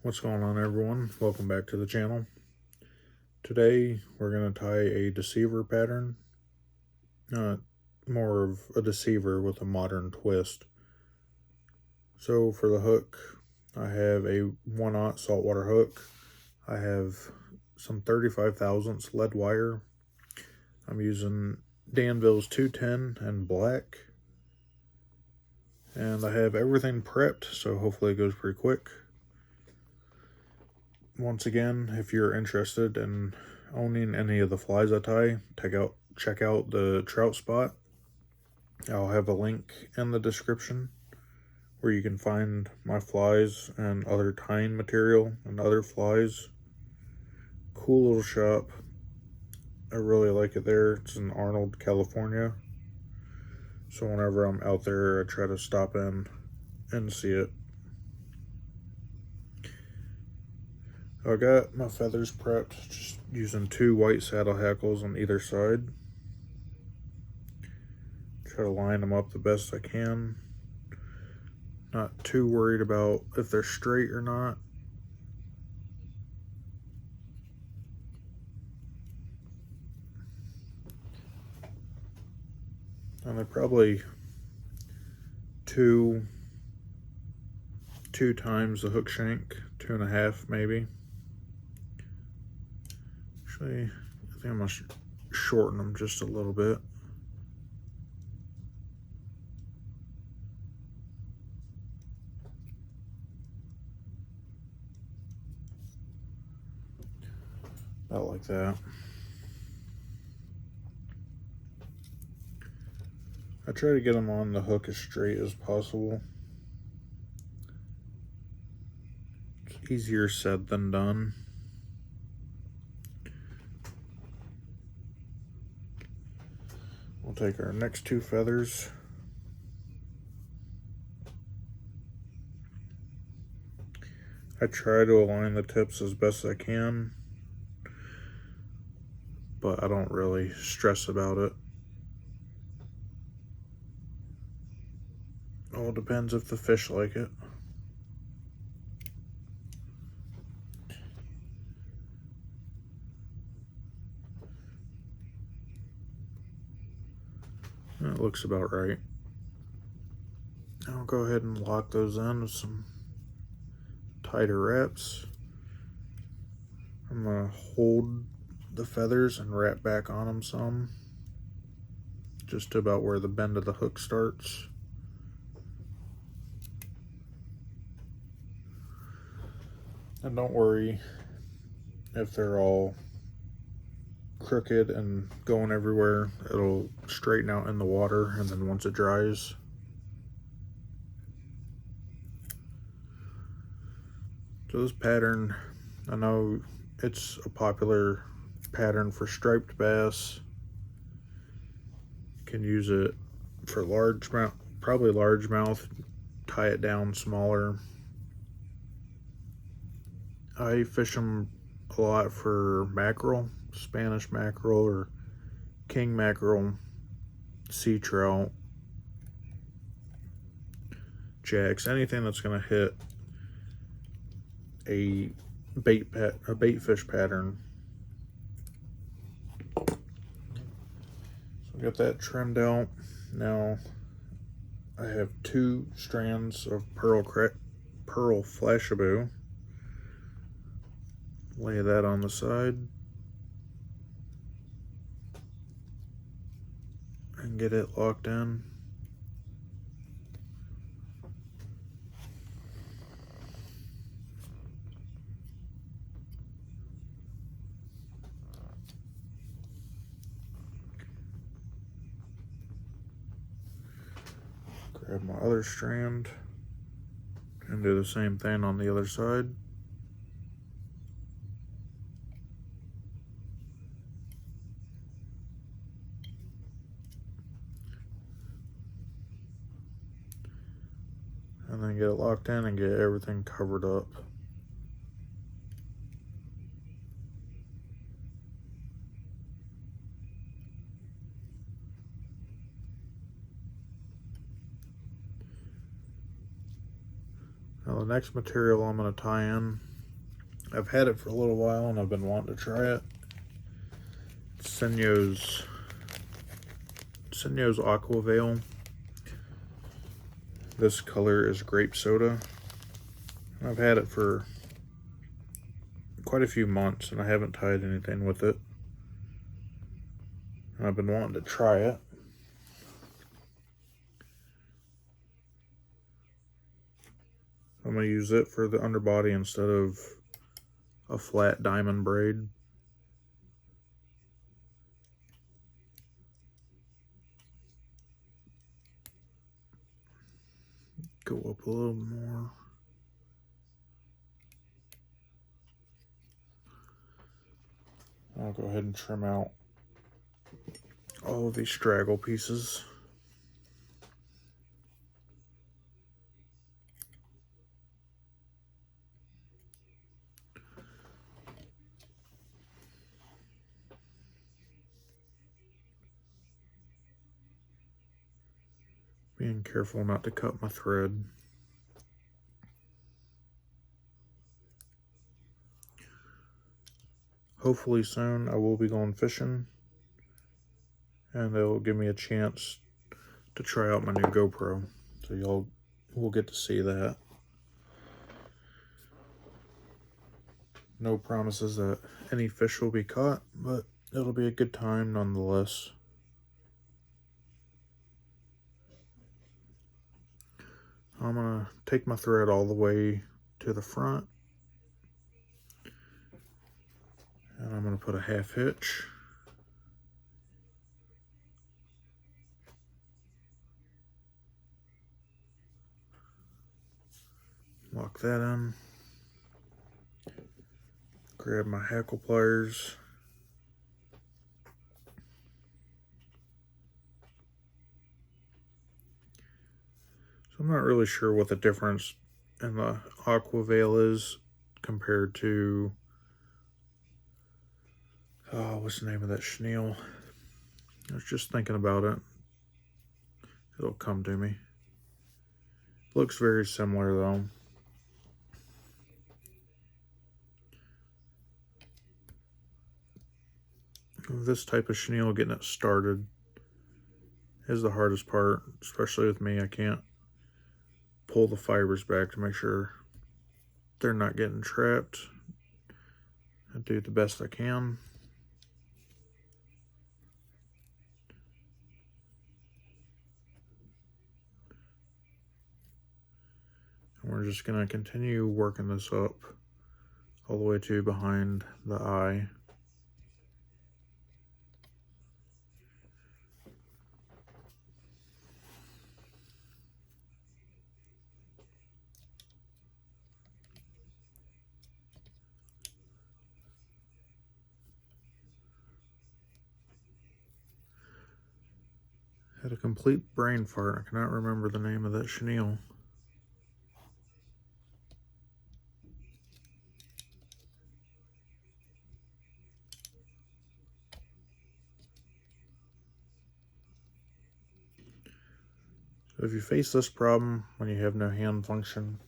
What's going on, everyone? Welcome back to the channel. Today we're going to tie a deceiver pattern, more of a deceiver with a modern twist. So for the hook, I have a 1/0 saltwater hook. I have some 35 thousandths lead wire. I'm using Danville's 210 and black. And I have everything prepped, so hopefully it goes pretty quick. Once again, if you're interested in owning any of the flies I tie, check out the trout spot. I'll have a link in the description where you can find my flies and other tying material and other flies. Cool little shop. I really like it there. It's in Arnold, California. So whenever I'm out there, I try to stop in and see it. I got my feathers prepped, just using 2 white saddle hackles on either side. Try to line them up the best I can. Not too worried about if they're straight or not. And they're probably two times the hook shank, 2.5 maybe. Actually, I think I'm gonna shorten them just a little bit. About like that. I try to get them on the hook as straight as possible. It's easier said than done. We'll take our next 2 feathers. I try to align the tips as best I can, but I don't really stress about it. All depends if the fish like it. That looks about right. I'll go ahead and lock those in with some tighter wraps. I'm gonna hold the feathers and wrap back on them some, just to about where the bend of the hook starts. And don't worry if they're all crooked and going everywhere. It'll straighten out in the water, and then once it dries, so this pattern, I know it's a popular pattern for striped bass. You can use it for largemouth, probably largemouth, tie it down smaller. I fish them a lot for mackerel, Spanish mackerel or king mackerel, sea trout, jacks, anything that's going to hit a baitfish pattern. So we got that trimmed out. Now I have 2 strands of pearl flashabou. Lay that on the side and get it locked in. Grab my other strand and do the same thing on the other side. And then get it locked in and get everything covered up. Now the next material I'm going to tie in I've had it for a little while and I've been wanting to try it. Senyo's Aqua Veil. This color is grape soda. I've had it for quite a few months and I haven't tied anything with it. And I've been wanting to try it. I'm going to use it for the underbody instead of a flat diamond braid. Go up a little more. I'll go ahead and trim out all of these straggle pieces. Being careful not to cut my thread. Hopefully soon I will be going fishing and they'll give me a chance to try out my new GoPro. So y'all will get to see that. No promises that any fish will be caught, but it'll be a good time nonetheless. I'm gonna take my thread all the way to the front and I'm gonna put a half hitch. Lock that in. Grab my hackle pliers. So I'm not really sure what the difference in the Aqua Veil is compared to, what's the name of that chenille? I was just thinking about it. It'll come to me. Looks very similar though. This type of chenille, getting it started is the hardest part, especially with me. I can't pull the fibers back to make sure they're not getting trapped. I do the best I can. And we're just going to continue working this up all the way to behind the eye. Had a complete brain fart. I cannot remember the name of that chenille. So if you face this problem when you have no hand function,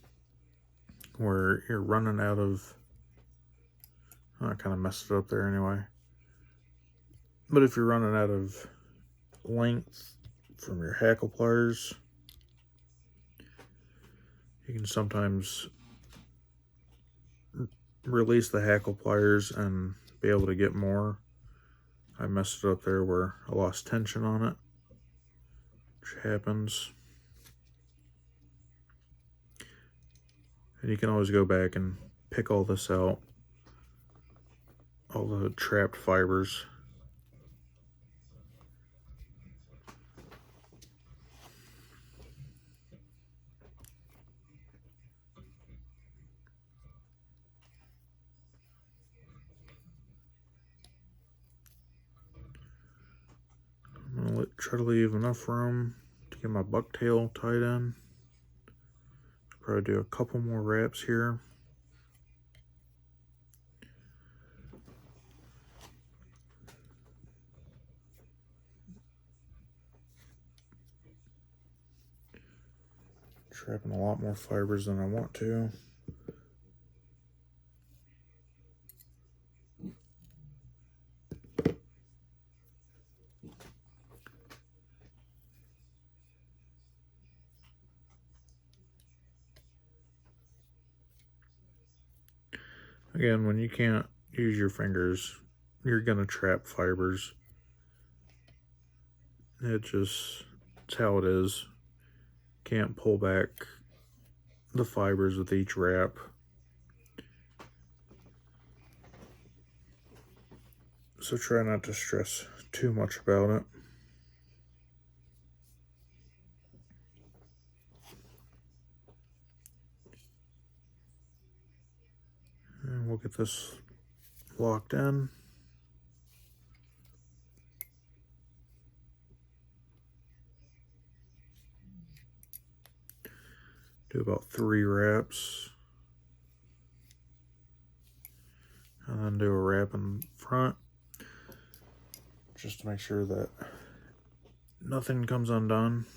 where you're running out of, I kind of messed it up there anyway. But if you're running out of length from your hackle pliers, you can sometimes release the hackle pliers and be able to get more. I messed it up there where I lost tension on it, which happens. And you can always go back and pick all this out, all the trapped fibers. I'm gonna try to leave enough room to get my bucktail tied in. Probably do a couple more wraps here. Trapping a lot more fibers than I want to. Again, when you can't use your fingers, you're gonna trap fibers. It's how it is. Can't pull back the fibers with each wrap. So try not to stress too much about it. And we'll get this locked in. Do about 3 wraps. And then do a wrap in front. Just to make sure that nothing comes undone.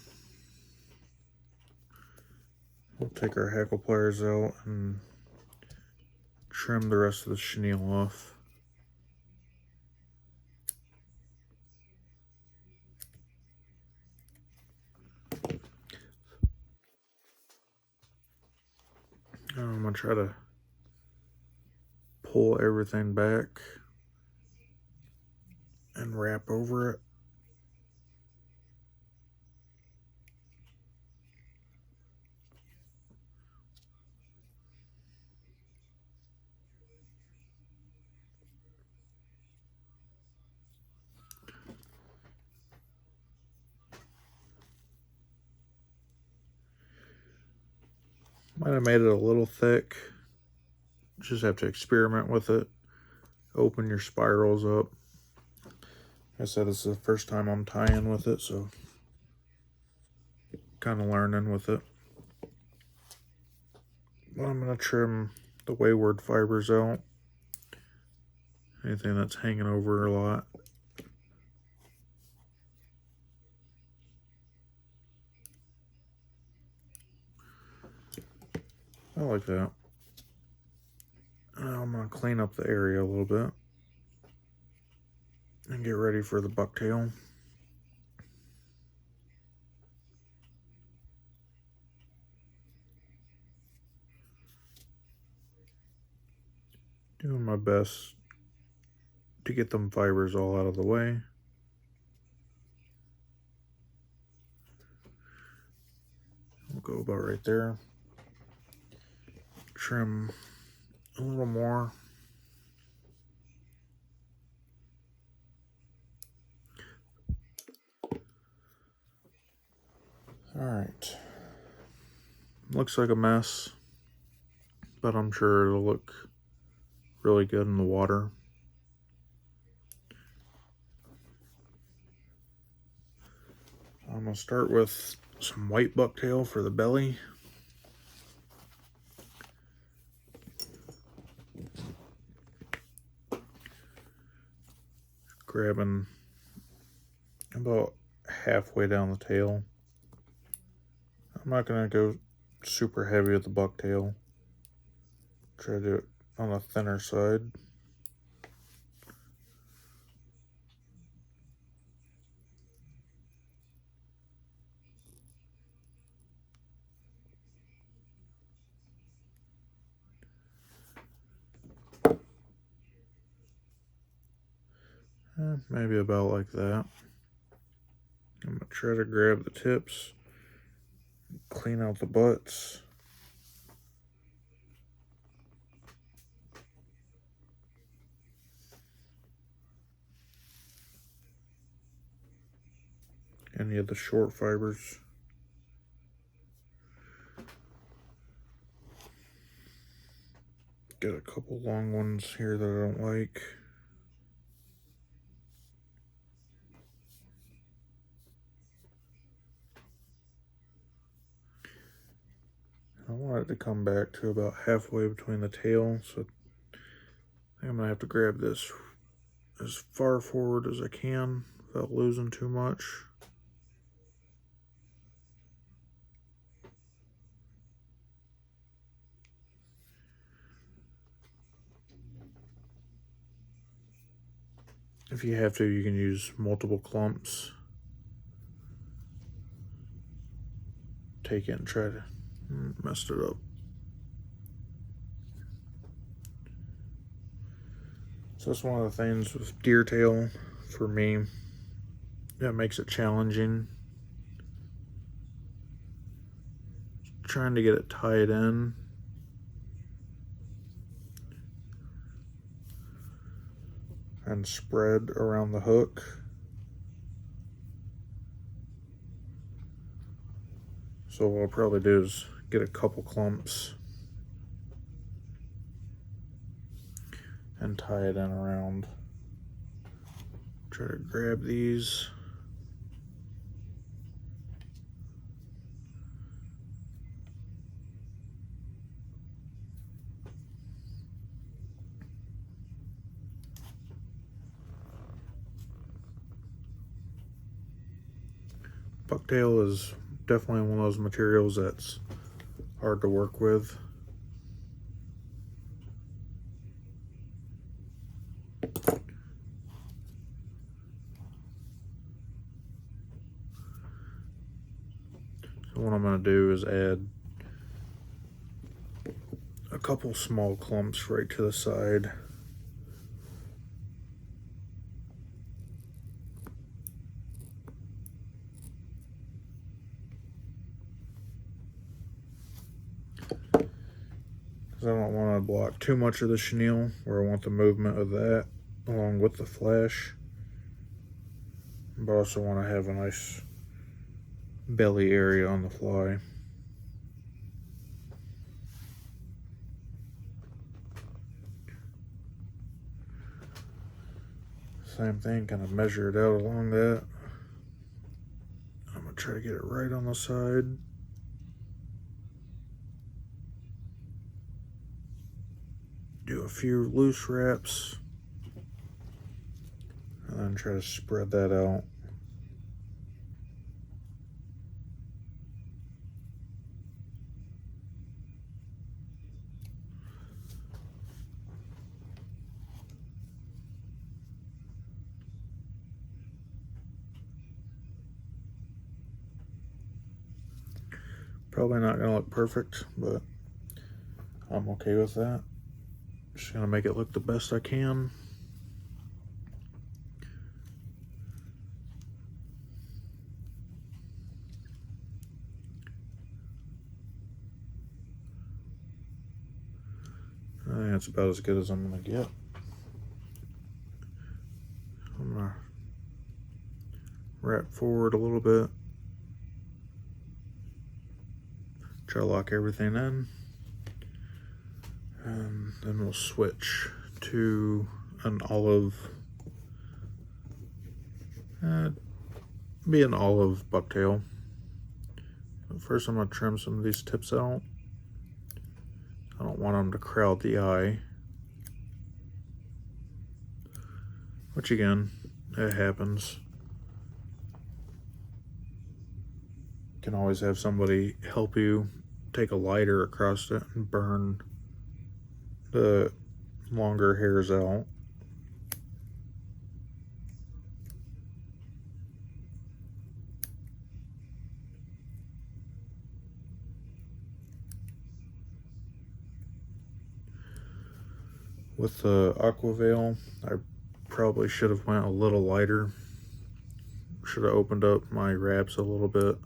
We'll take our hackle pliers out and trim the rest of the chenille off. I'm going to try to pull everything back and wrap over it. Might have made it a little thick. Just have to experiment with it. Open your spirals up. Like I said, this is the first time I'm tying with it, so kind of learning with it. But I'm going to trim the wayward fibers out. Anything that's hanging over a lot. I like that. Now I'm going to clean up the area a little bit and get ready for the bucktail. Doing my best to get them fibers all out of the way. We'll go about right there. Trim a little more. Alright. Looks like a mess, but I'm sure it'll look really good in the water. I'm going to start with some white bucktail for the belly. Grabbing about halfway down the tail. I'm not going to go super heavy with the bucktail. Try to do it on the thinner side. Maybe about like that. I'm going to try to grab the tips, clean out the butts. Any of the short fibers. Got a couple long ones here that I don't like. I want it to come back to about halfway between the tail, so I think I'm going to have to grab this as far forward as I can without losing too much. If you have to, you can use multiple clumps. Take it and try to mess it up. So that's one of the things with deer tail for me that makes it challenging. Trying to get it tied in. And spread around the hook. So what I'll probably do is get a couple clumps and tie it in around. Try to grab these. Bucktail is definitely one of those materials that's hard to work with. So what I'm going to do is add a couple small clumps right to the side. I don't want to block too much of the chenille, where I want the movement of that along with the flash, but also want to have a nice belly area on the fly. Same thing, kind of measure it out along that. I'm going to try to get it right on the side. Do a few loose wraps, and then try to spread that out. Probably not going to look perfect, but I'm okay with that. Just going to make it look the best I can. I think that's about as good as I'm going to get. I'm going to wrap forward a little bit. Try to lock everything in. And then we'll switch to an olive. Be an olive bucktail. But first I'm going to trim some of these tips out. I don't want them to crowd the eye. Which again, it happens. You can always have somebody help you take a lighter across it and burn the longer hairs out. With the aqua veil, I probably should have went a little lighter. Should have opened up my wraps a little bit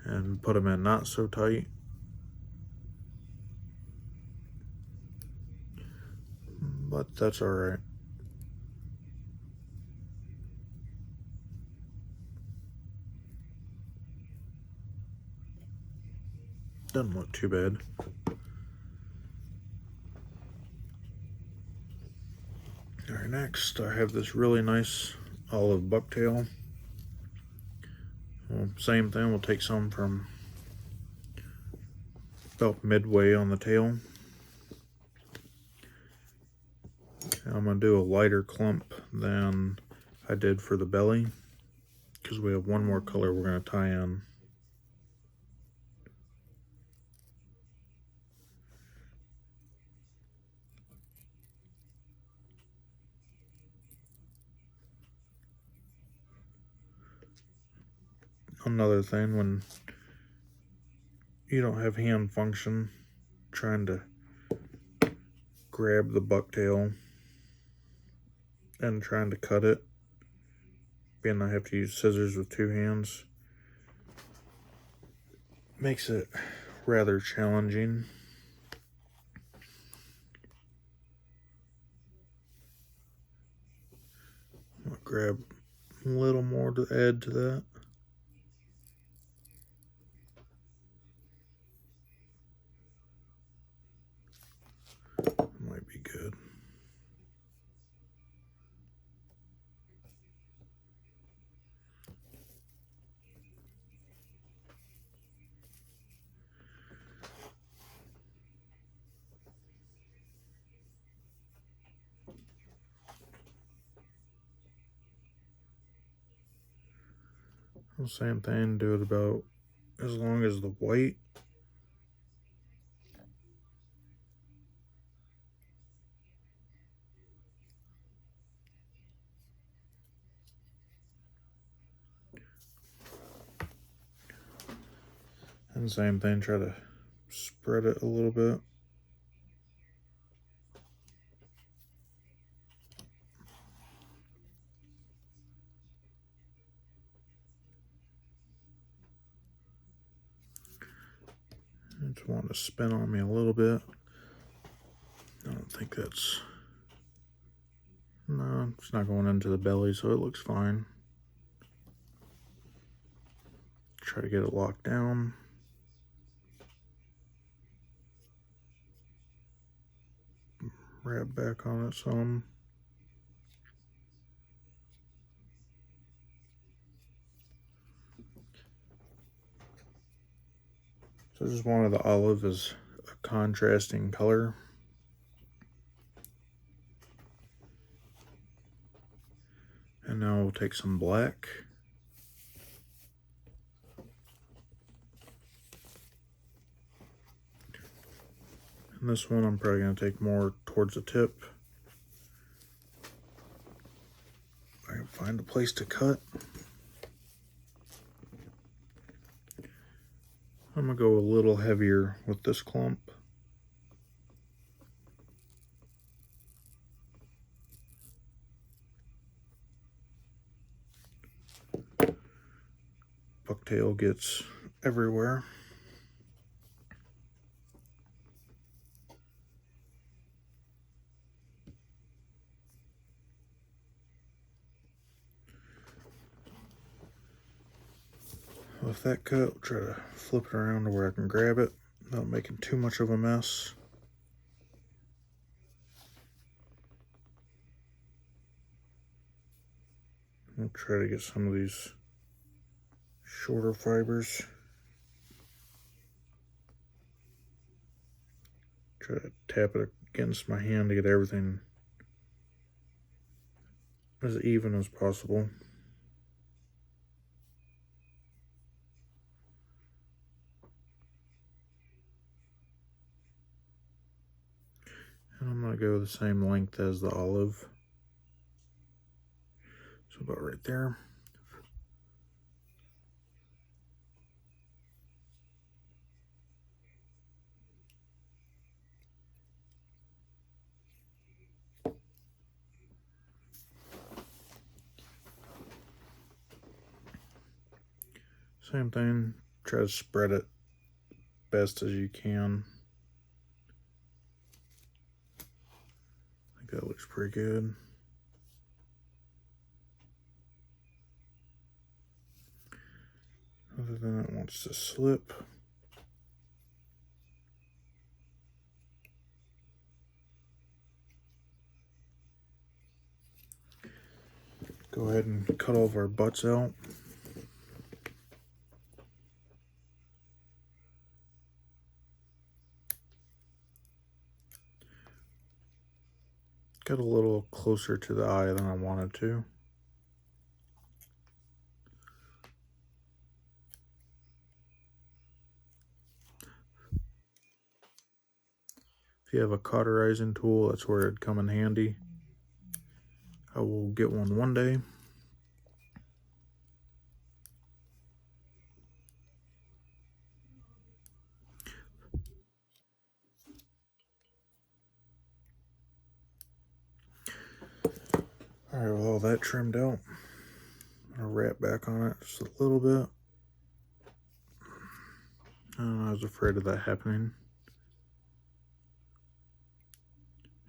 and put them in not so tight. But that's all right. Doesn't look too bad. All right, next I have this really nice olive bucktail. Well, same thing, we'll take some from about midway on the tail. I'm going to do a lighter clump than I did for the belly, because we have one more color we're going to tie in. Another thing, when you don't have hand function, trying to grab the bucktail and trying to cut it, being I have to use scissors with 2 hands, makes it rather challenging. I'm gonna grab a little more to add to that. Might be good. Same thing, do it about as long as the white. And same thing, try to spread it a little bit. I just want to spin on me a little bit. I don't think that's... No, it's not going into the belly, so it looks fine. Try to get it locked down. Wrap back on it some. So I just wanted the olive as a contrasting color. And now we'll take some black. And this one I'm probably going to take more towards the tip. I can find a place to cut. I'm going to go a little heavier with this clump. Bucktail gets everywhere. With that cut, we'll try to flip it around to where I can grab it without making too much of a mess. We'll try to get some of these shorter fibers. Try to tap it against my hand to get everything as even as possible. And I'm going to go the same length as the olive. So about right there. Same thing, try to spread it best as you can. I think that looks pretty good. Other than it wants to slip. Go ahead and cut all of our butts out. Got a little closer to the eye than I wanted to. If you have a cauterizing tool, that's where it'd come in handy. I will get one day. Alright, with all that trimmed out, I'm going to wrap back on it just a little bit. I was afraid of that happening.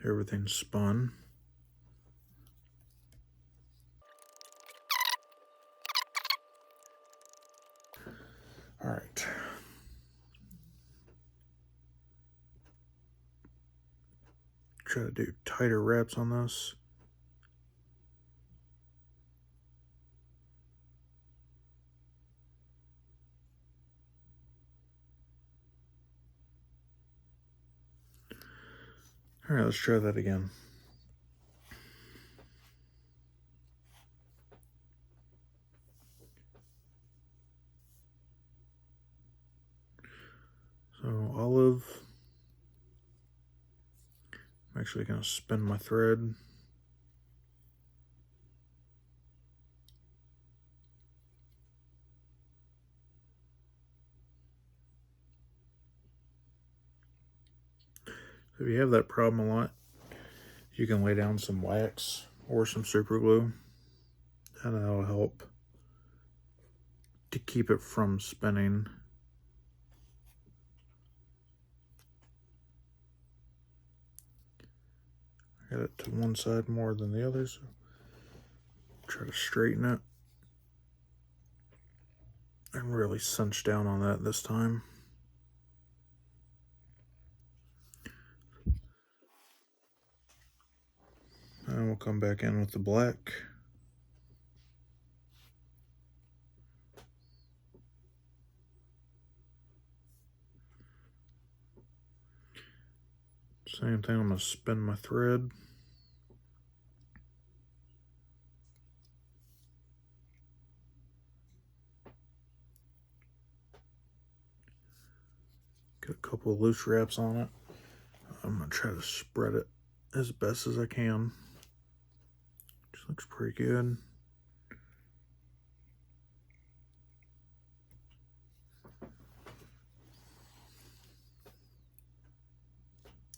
Everything's spun. Alright. Try to do tighter wraps on this. Alright, let's try that again. So olive. I'm actually going to spin my thread. If you have that problem a lot, you can lay down some wax or some super glue, and that'll help to keep it from spinning. I got it to one side more than the other, so try to straighten it and really cinch down on that this time. And we'll come back in with the black. Same thing, I'm going to spin my thread. Get a couple of loose wraps on it. I'm going to try to spread it as best as I can. Just looks pretty good.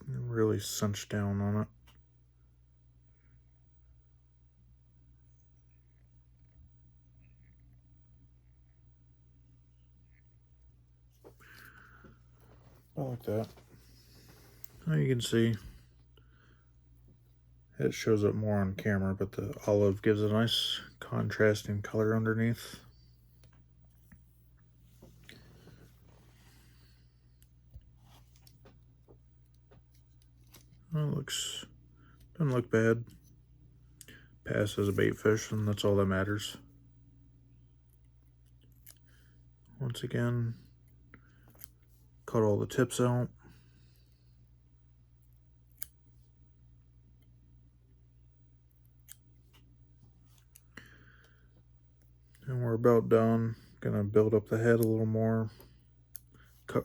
And really cinch down on it. I like that. Now you can see it shows up more on camera, but the olive gives a nice contrasting color underneath. Well, it doesn't look bad. Pass as a bait fish, and that's all that matters. Once again, cut all the tips out. And we're about done. Gonna build up the head a little more.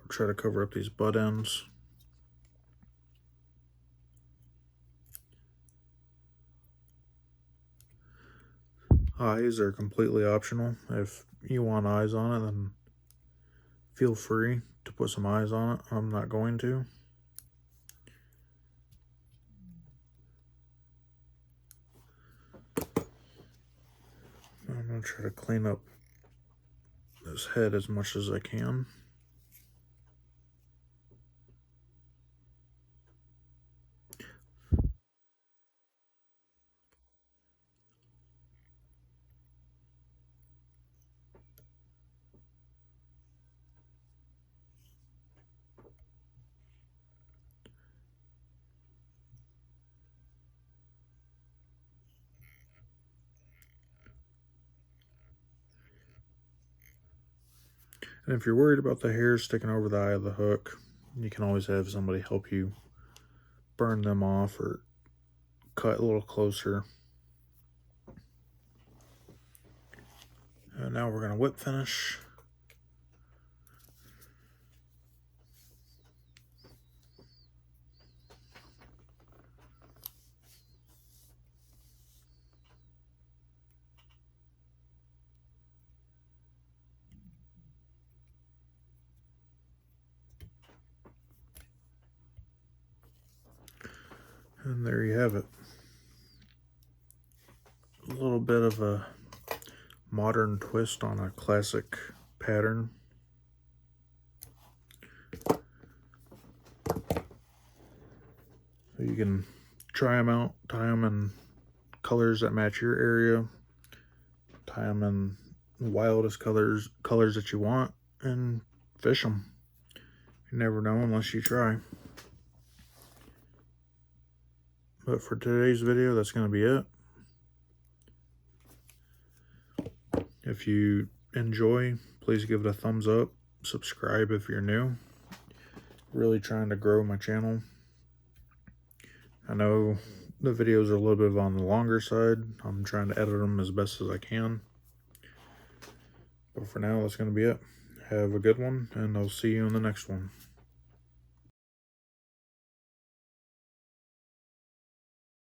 Try to cover up these butt ends. Eyes are completely optional. If you want eyes on it, then feel free to put some eyes on it. I'm not going to. I'm going to try to clean up this head as much as I can. And if you're worried about the hairs sticking over the eye of the hook, you can always have somebody help you burn them off or cut a little closer. And now we're going to whip finish. And there you have it. little bit of a modern twist on a classic pattern. So you can try them out, tie them in colors that match your area, tie them in the wildest colors that you want, and fish them. You never know unless you try. But for today's video, that's going to be it. If you enjoy, please give it a thumbs up. Subscribe if you're new. Really trying to grow my channel. I know the videos are a little bit on the longer side. I'm trying to edit them as best as I can. But for now, that's going to be it. Have a good one, and I'll see you in the next one.